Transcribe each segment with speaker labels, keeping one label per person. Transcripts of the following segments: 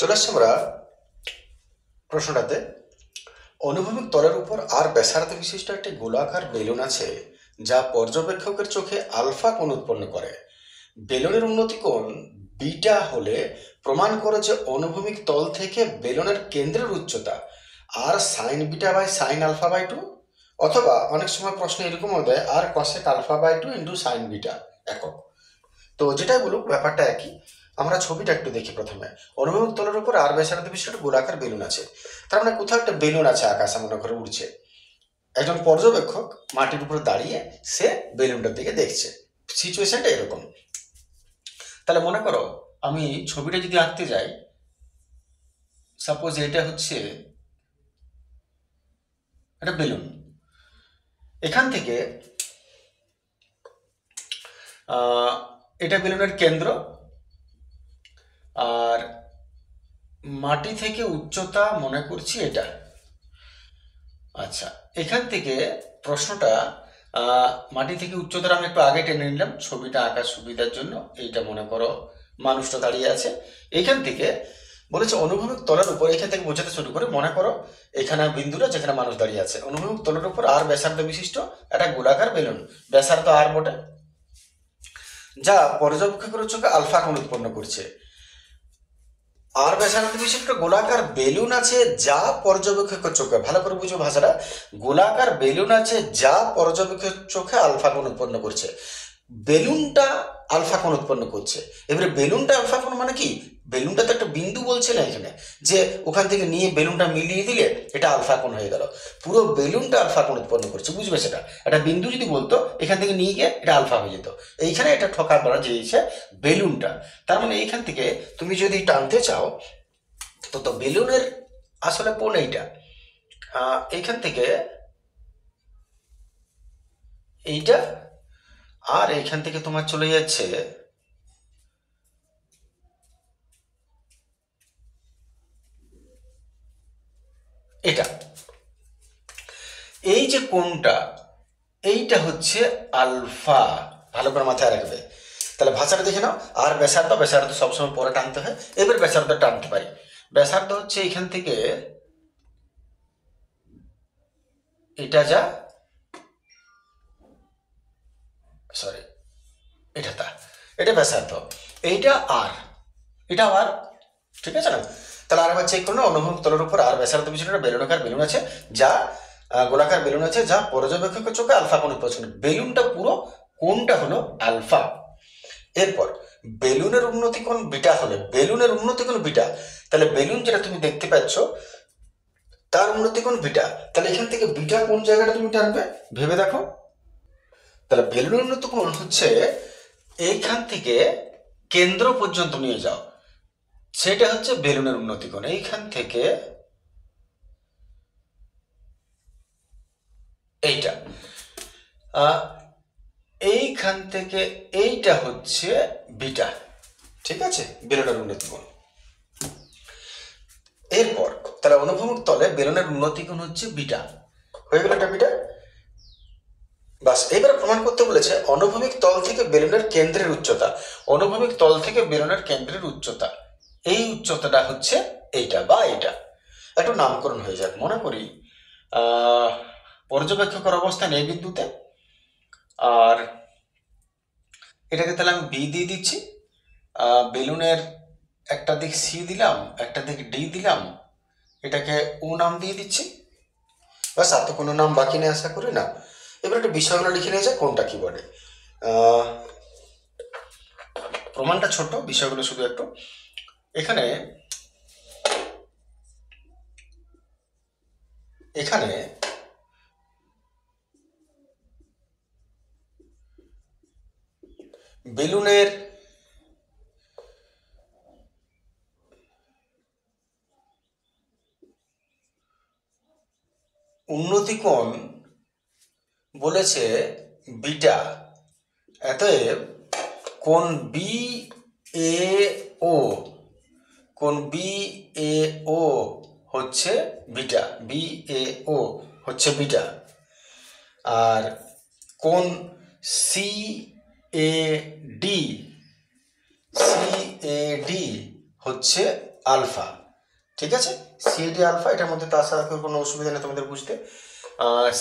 Speaker 1: চলে আসছি আমরা প্রশ্নটাতে। অনুভূমিক তলের উপর আর ব্যাসার্ধ বিশিষ্ট একটি গোলাকার বেলুন আছে যা পর্যবেক্ষকের চোখে আলফা কোণ উৎপন্ন করে। বেলুনের উন্নতি কোণ বিটা হলে প্রমাণ করে যে অনুভূমিক তল থেকে বেলুনের কেন্দ্রের উচ্চতা r sine beta by sine alpha by 2, অথবা অনেক সময় প্রশ্ন এরকমও দেয় r cosec alpha by 2 into sine beta একক। তো যেটাই বলুক ব্যাপারটা একই। আমরা ছবিটা একটু দেখি প্রথমে। অনুভূমিক তলের উপর আর ব্যাসার্ধ বিশিষ্ট একটা গোলাকার বেলুন আছে। তার মানে কোথাও একটা বেলুন আছে আকাশে মনে করে উড়ছে। একজন পর্যবেক্ষক মাটির উপরে দাঁড়িয়ে সে বেলুনটার দিকে দেখছে। সিচুয়েশনটা এরকম। তাহলে মনে করো আমি ছবিটা যদি আঁকতে যাই, সাপোজ এটা হচ্ছে একটা বেলুন। এখান থেকে এটা বেলুনের কেন্দ্র, আর মাটি থেকে উচ্চতা মনে করছি এটা। আচ্ছা, এখান থেকে প্রশ্নটা মাটি থেকে উচ্চতার আমি একটু আগে টেনে নিলাম ছবিটা আঁকার সুবিধার জন্য। এইটা মনে করো মানুষটা দাঁড়িয়ে আছে। এইখান থেকে বলেছে অনুভূমিক তলের উপর, এখান থেকে বোঝাতে শুরু করে মনে করো এখানে বিন্দুটা যেখানে মানুষ দাঁড়িয়ে আছে। অনুভূমিক তলের উপর আর ব্যাসার্ধ বিশিষ্ট একটা গোলাকার বেলুন, ব্যাসার্ধ আর বটে, যা পর্যবেক্ষকের চোখে আলফা কোণ উৎপন্ন করছে। আর ব্যাসার্ধ বিশিষ্ট গোলাকার বেলুন আছে যা পর্যবেক্ষকের চোখে, ভালো করে বুঝো ভাষাটা, গোলাকার বেলুন আছে যা পর্যবেক্ষকের চোখে আলফা কোণ উৎপন্ন করছে। বেলুনটা আলফা কোণ উৎপন্ন করছে। এবারে বেলুনটা আলফা কোণ মানে কি? বেলুনটা তো একটা বিন্দু বলছে না এখানে যে ওখান থেকে নিয়ে বেলুনটা মিলিয়ে দিলে এটা আলফা কোণ হয়ে গেল। পুরো বেলুনটা আলফা কোণ উৎপন্ন করছে, বুঝবে সেটা? একটা বিন্দু যদি বলতো এখান থেকে নিয়ে গিয়ে এটা আলফা হয়ে যেত। এইখানে এটা ঠকা করা যেয়েছে বেলুনটা। তার মানে এইখান থেকে তুমি যদি টানতে চাও তো বেলুনের আসলে কোণ এইটা। এইখান থেকে এইটা, আর এইখান থেকে তোমার চলে যাচ্ছে এটা। এই যে কোণটা, এইটা হচ্ছে আলফা। ভালো করে মাথায় রাখবে। তাহলে ভাষাটা দেখে নাও। আর ব্যাসার্ধ, ব্যাসার্ধ সবসময় পরে টানতে হয়। এবার ব্যাসার্ধ টানতে পারি। ব্যাসার্ধ হচ্ছে এখান থেকে এটা যা, সরি এটা তা, এটা ব্যাসার্ধ, এইটা আর, এটা আর, ঠিক আছে না? তাহলে আর আবার চেক করুন। অনুভূমিক তলের উপর আর ব্যাসার্ধ বিশিষ্ট একটা বেলুনাকার বেলুন আছে যা গোলাকার বেলুন আছে যা পর্যবেক্ষকের চোখে আলফা কোণ উৎপন্ন করে। বেলুনটা পুরো কোণটা হলো আলফা। এরপর বেলুনের উন্নতি কোণ বিটা হলে, বেলুনের উন্নতি কোণ বিটা, তাহলে বেলুন যেটা তুমি দেখতে পাচ্ছ তার উন্নতি কোণ বিটা। তাহলে এখান থেকে বিটা কোন জায়গাটা তুমি টানবে ভেবে দেখো। তাহলে বেলুনের উন্নতি কোণ হচ্ছে এইখান থেকে কেন্দ্র পর্যন্ত নিয়ে যাও, সেটা হচ্ছে বেলুনের উন্নতি কোণ। এইখান থেকে এইটা, এইখান থেকে এইটা হচ্ছে বিটা, ঠিক আছে, বেলুনের উন্নতি কোণ। এরপর তাহলে অনুভূমিক তলে বেলুনের উন্নতি কোণ হচ্ছে বিটা, হয়ে গেল এটা বিটা। বাস, এবারে প্রমাণ করতে বলেছে অনুভূমিক তল থেকে বেলুনের কেন্দ্রের উচ্চতা। অনুভূমিক তল থেকে বেলুনের কেন্দ্রের উচ্চতা, এই উচ্চতাটা হচ্ছে এইটা বা এইটা। একটু নামকরণ হয়ে যাক। মনে করি পর্যবেক্ষকের অবস্থান এই বিন্দুতে, আর এটাকে তাহলে আমি বি দিয়ে দিচ্ছি। বেলুনের একটা দিক সি দিলাম, একটা দিক ডি দিলাম, এটাকে ও নাম দিয়ে দিচ্ছি। বাস, আর তো কোনো নাম বাকি নেই আশা করি না। এবার একটু বিষয়গুলো লিখে নিয়ে যায় কোনটা কি বলে। প্রমাণটা ছোট, বিষয়গুলো শুধু একটু। এখানে এখানে বেলুনের উন্নতি কোণ বলেছে বিটা। অতএব কোণ বি এ ও, কোণ বি এ ও হচ্ছে বিটা, বি এ ও হচ্ছে বিটা। আর কোণ C A D, C A D হচ্ছে আলফা, ঠিক আছে, সিএডি আলফা, এটার মধ্যে তার সাথে কোনো অসুবিধা নেই তোমাদের বুঝতে।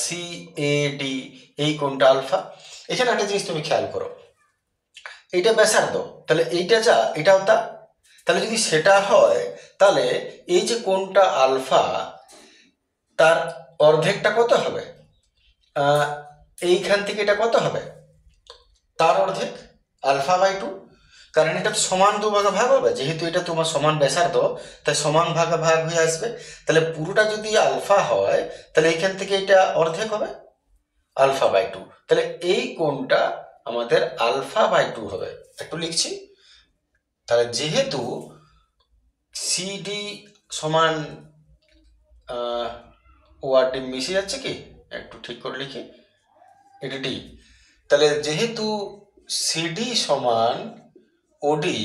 Speaker 1: সিএডি এই কোণটা আলফা। এখানে একটা জিনিস তুমি খেয়াল করো, এইটা ব্যাসার্ধ, তাহলে এইটা যা এটাও তা, তাহলে যদি সেটা হয় তাহলে এই যে কোণটা আলফা তার অর্ধেকটা কত হবে, এইখান থেকে এটা কত হবে, তার অর্ধেক, আলফা বাই টু। কারণ এটা তো সমান দুভাগে ভাগ হবে, যেহেতু এটা তোমার সমান ব্যাসার্ধ তাই সমান ভাগে ভাগ হয়ে আসবে। তাহলে পুরোটা যদি আলফা হয় তাহলে এইখান থেকে এটা অর্ধেক হবে, আলফা বাই টু। তাহলে এই কোণটা আমাদের আলফা বাই টু হবে। একটু লিখছি, তাহলে যেহেতু সিডি সমান ওয়ার্ডটি মিশে যাচ্ছে কি, একটু ঠিক করে লিখি, এটি ডি, তাহলে যেহেতু সিডি সমান ওডি,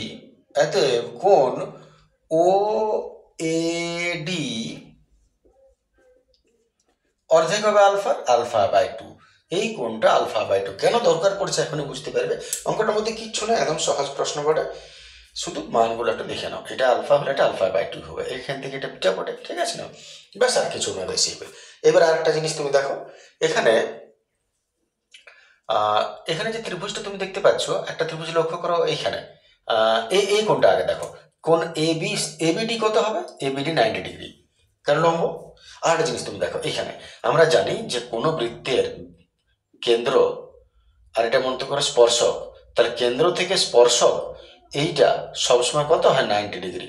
Speaker 1: অতএব কোণ ও এডি অর্ধেক হবে আলফার, আলফা বাই টু। এই কোণটা আলফা বাই টু কেন দরকার পড়ছে এখনই বুঝতে পারবে। অঙ্কটার মধ্যে কিচ্ছু না, একদম সহজ প্রশ্ন বটে, শুধু মানগুলো একটু দেখে নাও, এটা আলফা হলে এটা আলফা বাই টু হবে, এখান থেকে এটা বিটা বটে, ঠিক আছে না, ব্যাস আর কিছু না বেশি হবে। এবার আরেকটা জিনিস তুমি দেখো, এখানে এখানে যে ত্রিভুজটা তুমি দেখতে পাচ্ছ, একটা ত্রিভুজ লক্ষ্য করো এইখানে, এই এই কোণটা আগে দেখো, কোণ এবিডি কত হবে, এবিডি 90 ডিগ্রি, কারণ লম্ব। আর একটা জিনিস তুমি দেখো এখানে, আমরা জানি যে কোনো বৃত্তের কেন্দ্র আর এটা মনে করো স্পর্শক, তাহলে কেন্দ্র থেকে স্পর্শক এইটা সবসময় কত হয়, 90 ডিগ্রি।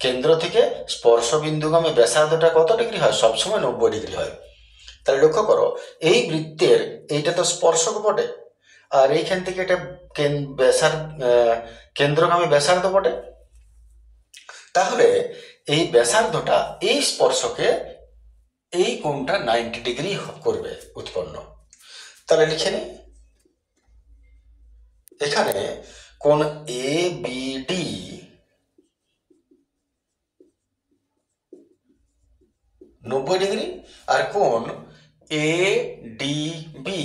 Speaker 1: কেন্দ্র থেকে স্পর্শ বিন্দুগামী ব্যাসার্ধটা কত ডিগ্রি হয়, সবসময় 90 ডিগ্রি হয়। তাহলে লক্ষ্য করো, এই বৃত্তের এইটা তো স্পর্শক বটে, আর এইখান থেকে এটা কেন্দ্রগামী ব্যাসার্ধ বটে। তাহলে এই ব্যাসার্ধটা এই স্পর্শকে এই কোণটা 90 ডিগ্রি করবে উৎপন্ন। তাহলে লিখে নিই, এখানে কোণ এ বিডি 90 ডিগ্রি, আর কোণ এ ডিবি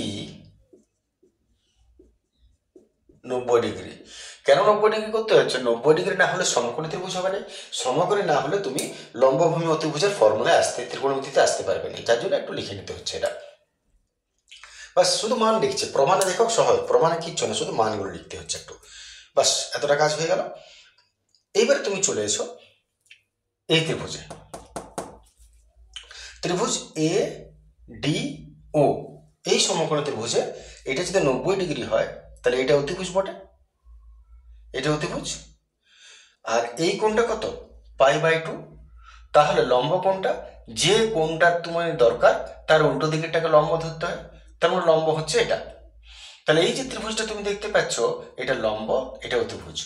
Speaker 1: 90 ডিগ্রি। কেন 90 ডিগ্রি করতে হচ্ছে, 90 ডিগ্রি না হলে সমকোণী ত্রিভুজ হবে না, সমকোণী না হলে তুমি লম্বভূমি অতিভুজের ফর্মুলায় আসতে, ত্রিকোণমিতিতে আসতে পারবে না, যার জন্য একটু লিখে নিতে হচ্ছে এটা। বাস শুধু মান লিখছে, প্রমাণে দেখো সহজ, প্রমাণে কিচ্ছু না, শুধু মানগুলো লিখতে হচ্ছে একটু, বাস এতটা কাজ হয়ে গেল। এইবারে তুমি চলে এসো এই ত্রিভুজে, ত্রিভুজ এ ডি ও, এই সমকোণী ত্রিভুজে এটা যদি 90 ডিগ্রি হয় তাহলে এটা অতিভুজ বটে, এটা অতিভুজ, আর এই কোণটা কত, পাই বাই টু। তাহলে লম্ব কোণটা, যে কোণটার তোমার দরকার তার উল্টো দিকেরটাকে লম্ব ধরতে হয়, তার মানে লম্ব হচ্ছে এটা। তাহলে এই যে ত্রিভুজটা তুমি দেখতে পাচ্ছ, এটা লম্ব, এটা অতিভুজ,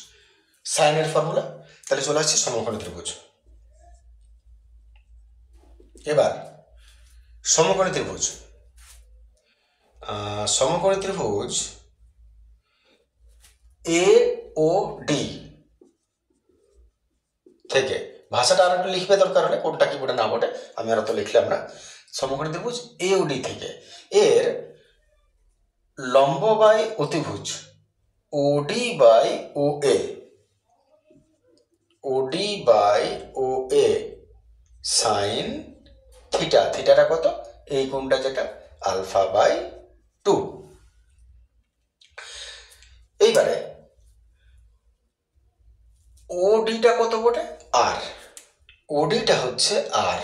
Speaker 1: সাইনের ফর্মুলা। তাহলে চলে আসছে সমকোণী ত্রিভুজ। এবার সমকোণী ত্রিভুজ, সমকোণী ত্রিভুজ এ ও ডি থেকে, ভাষাটা আর একটু লিখবে দরকার হলে, কোনটা কি বটে না বটে, আমি আর তো লিখলাম না। সমকোণী ত্রিভুজ এ ও ডি থেকে এর লম্ব বাই অতিভুজ ওডি by O A, OD by O A sine theta, থিটাটা কত, এই কোণটা যেটা আলফা বাই টু। এইবারে ওডিটা কত বটে, আর ওডিটা হচ্ছে r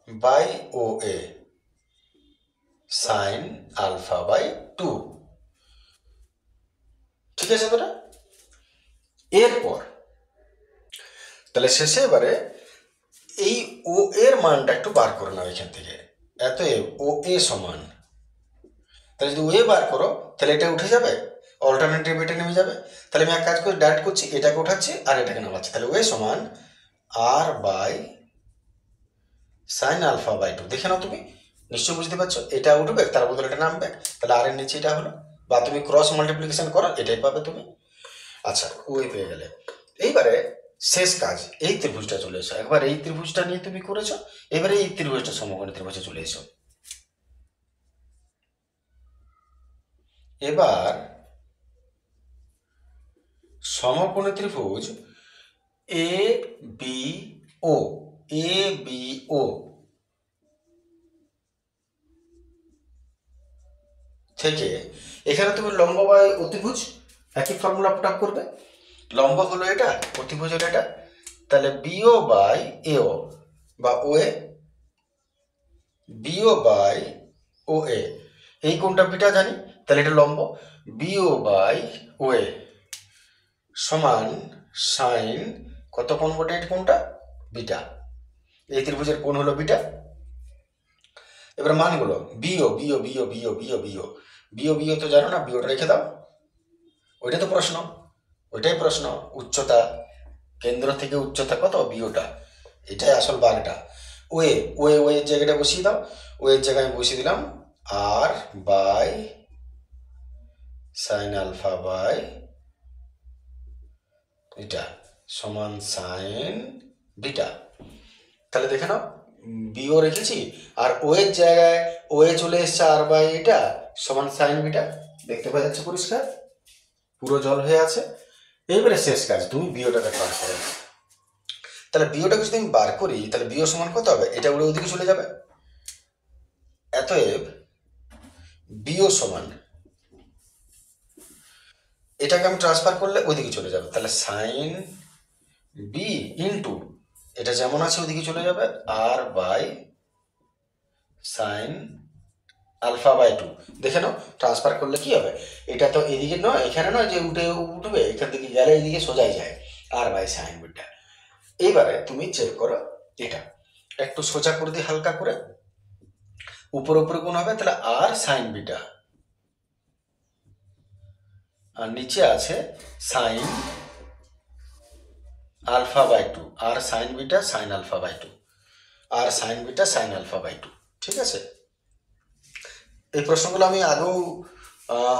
Speaker 1: by O A sine alpha by two, ঠিক আছে তোরা। এরপর তাহলে শেষে এবারে এই ও এর মানটা একটু বার করে নাও এখান থেকে, এত ও এ সমান, তাহলে যদি ও এ বার করো তাহলে এটা উঠে যাবে, অল্টারনেটিভ এটা নেমে যাবে। তাহলে আমি এক কাজ করে ডাইরেক্ট করছি, এটাকে উঠাচ্ছি আর এটাকে নামাচ্ছি, তাহলে ও এ সমান r by sine alpha by two. দেখে নাও তুমি, নিশ্চয়ই বুঝতে পারছো, এটা উঠবে তার বদলে এটা নামবে, তাহলে আর এর নিচে এটা হলো, বা তুমি ক্রস মাল্টিপ্লিকেশন করো এটাই পাবে তুমি। আচ্ছা ওই পেয়ে গেলে, এইবারে শেষ কাজ, এই ত্রিভুজটা চলে এসো, একবার এই ত্রিভুজটা নিয়ে তুমি করেছো, এবারে এই ত্রিভুজটা সমকোণী ত্রিভুজে চলে এসো। এবার সমকোণী ত্রিভুজ A B O, A B ও থেকে এখানে তুমি লম্ব বাই অতিভুজ একই ফর্মুলা পুট আপ করবে। লম্ব হলো এটা, অতিভুজ হলো এটা, তাহলে বিও বাই এও বা ও এ, বিও বাই ও এ, এই কোনটা বিটা জানি, তাহলে এটা লম্ব, বিও বাই ও এ সমান সাইন কত কোণ বটে, এটা কোনটা বিটা, এই ত্রিভুজের কোণ হলো বিটা। এবার মানগুলো BO BO BO BO BO BO BO BO তো জানো না, বিওটা রেখে দাও, ওইটা তো প্রশ্ন, ওইটাই প্রশ্ন, উচ্চতা কেন্দ্র থেকে উচ্চতা কত বিওটা, এটাই আসল বাঘটা। ওয়ে ওয়ে ওয়ের জায়গাটা বসিয়ে দাও, ওয়ের জায়গায় আমি বসিয়ে দিলাম আর বাই সাইন আলফা বাই এটা সমান সাইন বিটা। তাহলে দেখে নাও বিও রেখেছি আর ওয়ের জায়গায় ওয়ে চলে এসছে আর বাই এটা সমান সাইন বিটা, দেখতে পাওয়া যাচ্ছে পরিষ্কার, পুরো জল হয়ে আছে। এইবারে শেষ কাজ, তুমি বিওটাকে বার করো। তাহলে বিওটাকে যদি আমি বার করি তাহলে বিও সমান কত হবে, এটা উড়ে ওদিকে চলে যাবে, অতএব বিও সমান এটাকে আমি ট্রান্সফার করলে ওইদিকে চলে যাবে, তাহলে সাইন বি ইন্টু এটা যেমন আছে ওইদিকে চলে যাবে আর বাই সাইন আলফা বাই 2। দেখে নাও ট্রান্সফার করলে কি হবে, এটা তো এদিকে নয় এখানে নয় যে উঠবে, এখান থেকে গেলে এইদিকে সোজাই যায় আর বাই সাইন বিটা। এইবারে তুমি চেক করো, এটা একটু সোজা করে দিই হালকা করে, উপর উপরে কোণ হবে, তাহলে আর সাইন বিটা আর নিচে আছে সাইন আলফা বাই 2 আর sine beta sine alpha by 2 আর sine beta sine alpha by 2। ঠিক আছে, এই প্রশ্নগুলো আমি আগেও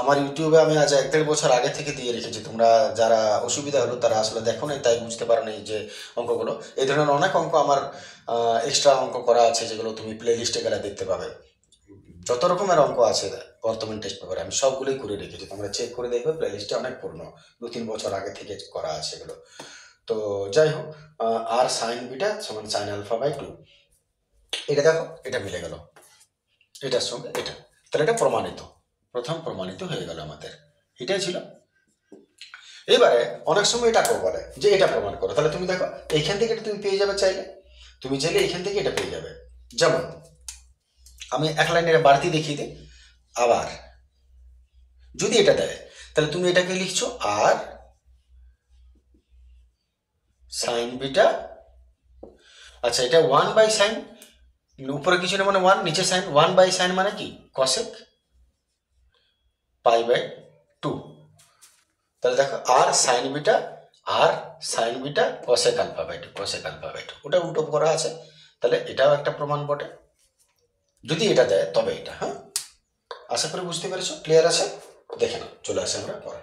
Speaker 1: আমার ইউটিউবে আমি আজ 1-1.5 বছর আগে থেকে দিয়ে রেখেছি, তোমরা যারা অসুবিধা হলো তারা আসলে দেখো না তাই বুঝতে পারো না যে অঙ্কগুলো, এই ধরনের অনেক অঙ্ক আমার এক্সট্রা অঙ্ক করা আছে যেগুলো তুমি প্লে লিস্টে গেলে দেখতে পাবে। যত রকমের অঙ্ক আছে বর্তমান টেস্ট পেপারে আমি সবগুলোই করে রেখেছি, তোমরা চেক করে দেখবে প্লে লিস্টে অনেক পুরনো, 2-3 বছর আগে থেকে করা আছে এগুলো। তো যাই হোক, আর সাইন বিটা সমান সাইন আলফা বাই 2, এটা দেখো এটা মিলে গেল এটার সঙ্গে এটা, তাহলে এটা প্রমাণিত, প্রথম প্রমাণিত হয়ে গেল আমাদের, এটাই ছিল। এবারে অনেক সময় এটাকেও বলে যে এটা প্রমাণ করো, তাহলে তুমি দেখো এইখান থেকে এটা তুমি পেয়ে যাবে, চাইলে তুমি চাইলে এইখান থেকে এটা পেয়ে যাবে। যেমন আমি এক লাইনের বাড়তি দেখিয়ে দিই, আবার যদি এটা দেয় তাহলে তুমি এটাকে লিখছো আর সাইন বিটা, আচ্ছা এটা 1 বাই সাইন, উপরে কিছু না মানে 1, নিচে সাইন, 1 বাই সাইন মানে কি কসেক পাই বাই 2, তাহলে দেখো r sine beta r sine beta cosec alpha by 2, cosec alpha by 2, ওটা উল্টো করা আছে, তাহলে এটাও একটা প্রমাণ বটে যদি এটা দেয় তবে এটা। হ্যাঁ, আশা করি বুঝতে পেরেছো, ক্লিয়ার আছে, দেখে নাও, চলে আসে আমরা পরে।